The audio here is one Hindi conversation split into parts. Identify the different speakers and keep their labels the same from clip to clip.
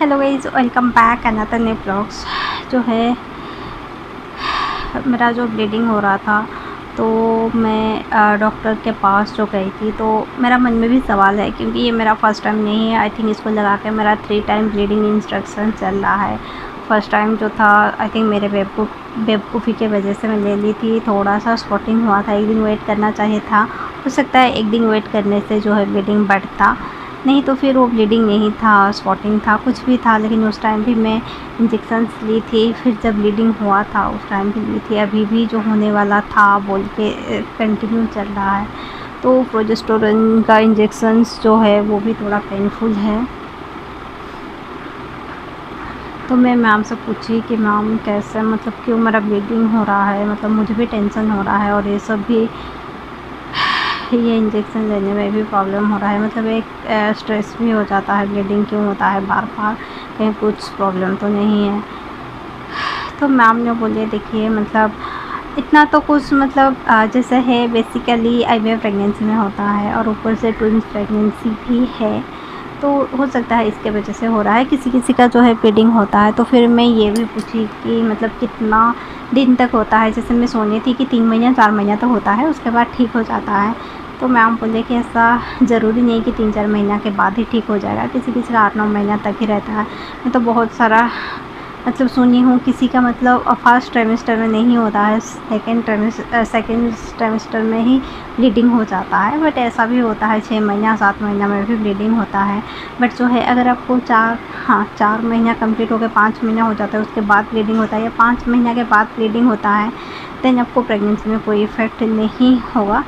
Speaker 1: Hello guys, welcome back another new blogs. जो है मेरा जो ब्लीडिंग हो रहा था तो मैं डॉक्टर के पास जो गई थी, तो मेरा मन में भी सवाल है क्योंकि ये मेरा फ़र्स्ट टाइम नहीं है। आई थिंक इसको लगा के मेरा 3 टाइम ब्लीडिंग इंस्ट्रक्शन चल रहा है। फ़र्स्ट टाइम जो था आई थिंक मेरे बेवकूफ़ी के वजह से मैं ले ली थी। थोड़ा सा स्पॉटिंग हुआ था, 1 दिन वेट करना चाहिए था। हो सकता है 1 दिन वेट करने से जो है ब्लीडिंग बढ़ता, नहीं तो फिर वो ब्लीडिंग नहीं था, स्पॉटिंग था, कुछ भी था। लेकिन उस टाइम भी मैं इंजेक्शन्स ली थी, फिर जब ब्लीडिंग हुआ था उस टाइम भी ली थी। अभी भी जो होने वाला था बोल के कंटिन्यू चल रहा है। तो प्रोजेस्टेरोन का इंजेक्शन्स जो है वो भी थोड़ा पेनफुल है। तो मैं मैम से पूछी कि मैम कैसे, मतलब क्यों मेरा ब्लीडिंग हो रहा है, मतलब मुझे भी टेंशन हो रहा है और ये सब भी, ये इंजेक्शन लेने में भी प्रॉब्लम हो रहा है। मतलब एक स्ट्रेस भी हो जाता है, ब्लीडिंग क्यों होता है बार बार, कहीं कुछ प्रॉब्लम तो नहीं है। तो मैम ने बोले देखिए, मतलब इतना तो कुछ, मतलब जैसे है बेसिकली IVF प्रेगनेंसी में होता है और ऊपर से ट्विंस प्रेगनेंसी भी है, तो हो सकता है इसके वजह से हो रहा है। किसी किसी का जो है ब्लीडिंग होता है। तो फिर मैं ये भी पूछी कि मतलब कितना दिन तक होता है। जैसे मैं सोनी थी कि 3 महीने 4 महीना तक होता है, उसके बाद ठीक हो जाता है। तो मैम बोले कि ऐसा ज़रूरी नहीं कि 3-4 महीना के बाद ही ठीक हो जाएगा, किसी किसी का 8-9 महीना तक ही रहता है। मैं तो बहुत सारा मतलब सुनी हूँ, किसी का मतलब फर्स्ट ट्राइमेस्टर में नहीं होता है, सेकेंड ट्राइमेस्टर में ही ब्लीडिंग हो जाता है। बट ऐसा भी होता है 6 महीना 7 महीना में भी ब्लीडिंग होता है। बट जो है अगर आपको 4 महीना कंप्लीट हो गए, 5 महीना हो जाता है उसके बाद ब्लीडिंग होता है, या 5 महीना के बाद ब्लीडिंग होता है, देन आपको प्रेगनेंसी में कोई इफ़ेक्ट नहीं होगा।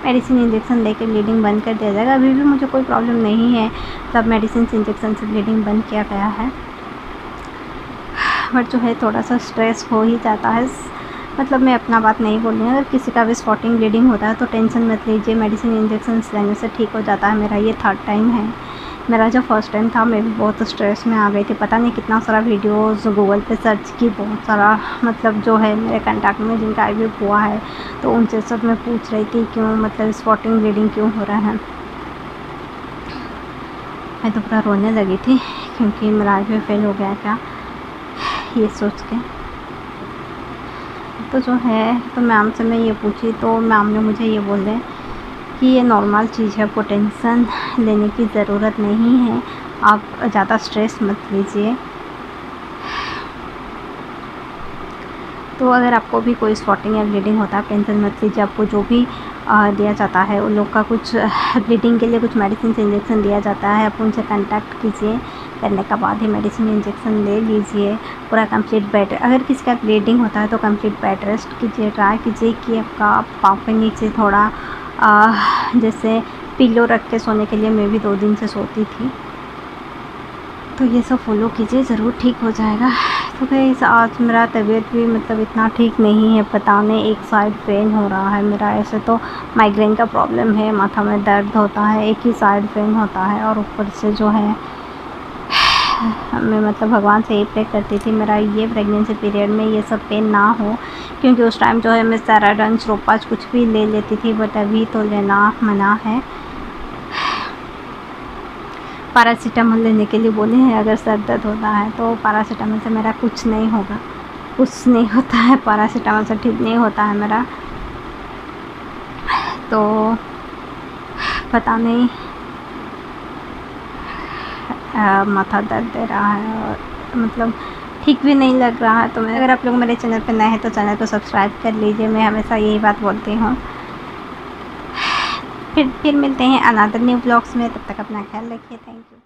Speaker 1: मेडिसिन इंजेक्शन लेके ब्लीडिंग बंद कर दिया जाएगा। अभी भी मुझे कोई प्रॉब्लम नहीं है, सब मेडिसिन इंजेक्शन से ब्लीडिंग बंद किया गया है। बट जो है थोड़ा सा स्ट्रेस हो ही जाता है। मतलब मैं अपना बात नहीं बोल रही हूँ, अगर किसी का भी स्पॉटिंग ब्लीडिंग होता है तो टेंशन मत लीजिए, मेडिसिन इंजेक्शन लेने से ठीक हो जाता है। मेरा ये 3rd टाइम है। मेरा जो फर्स्ट टाइम था मैं भी बहुत स्ट्रेस में आ गई थी, पता नहीं कितना सारा वीडियोस गूगल पे सर्च की, बहुत सारा, मतलब जो है मेरे कंटैक्ट में जिनका IVF हुआ है तो उनसे सब मैं पूछ रही थी क्यों, मतलब स्पॉटिंग ब्लीडिंग क्यों हो रहा है। मैं तो पूरा रोने लगी थी क्योंकि मेरा IVF फेल हो गया क्या, ये सोच के। तो जो है, तो मैम से मैं ये पूछी तो मैम ने मुझे ये बोले कि ये नॉर्मल चीज़ है, आपको टेंशन लेने की ज़रूरत नहीं है, आप ज़्यादा स्ट्रेस मत लीजिए। तो अगर आपको भी कोई स्पॉटिंग या ब्लीडिंग होता है, टेंशन मत लीजिए। आपको जो भी दिया जाता है उन लोग का कुछ ब्लीडिंग के लिए कुछ मेडिसिन इंजेक्शन दिया जाता है, आप उनसे कांटेक्ट कीजिए, करने के बाद ही मेडिसिन इंजेक्शन ले लीजिए। पूरा कंप्लीट बेड, अगर किसी का ब्लीडिंग होता है तो कंप्लीट बेड रेस्ट कीजिए। ट्राई कीजिए कि आपका पाँव के नीचे थोड़ा जैसे पिलो रख के सोने के लिए मैं भी 2 दिन से सोती थी, तो ये सब फॉलो कीजिए, ज़रूर ठीक हो जाएगा। तो गाइस आज मेरा तबीयत भी मतलब इतना ठीक नहीं है, पता नहीं, एक साइड पेन हो रहा है मेरा। ऐसे तो माइग्रेन का प्रॉब्लम है, माथा में दर्द होता है, एक ही साइड पेन होता है। और ऊपर से जो है मैं मतलब भगवान से ये प्रे करती थी मेरा ये प्रेगनेंसी पीरियड में ये सब पेन ना हो, क्योंकि उस टाइम जो है मैं सेराडन स्रोपाज कुछ भी ले लेती थी, बट अभी तो लेना मना है। पैरासीटामोल लेने के लिए बोले हैं, अगर सर दर्द होता है तो पैरासीटामोल से मेरा कुछ नहीं होगा, कुछ नहीं होता है, पैरासीटामोल से ठीक नहीं होता है मेरा। तो पता नहीं, माथा दर्द दे रहा है और मतलब ठीक भी नहीं लग रहा है। तो मैं, अगर आप लोग मेरे चैनल पर नए हैं तो चैनल को सब्सक्राइब कर लीजिए, मैं हमेशा यही बात बोलती हूँ। फिर मिलते हैं अनदर न्यू ब्लॉग्स में, तब तक अपना ख्याल रखिए। Thank you.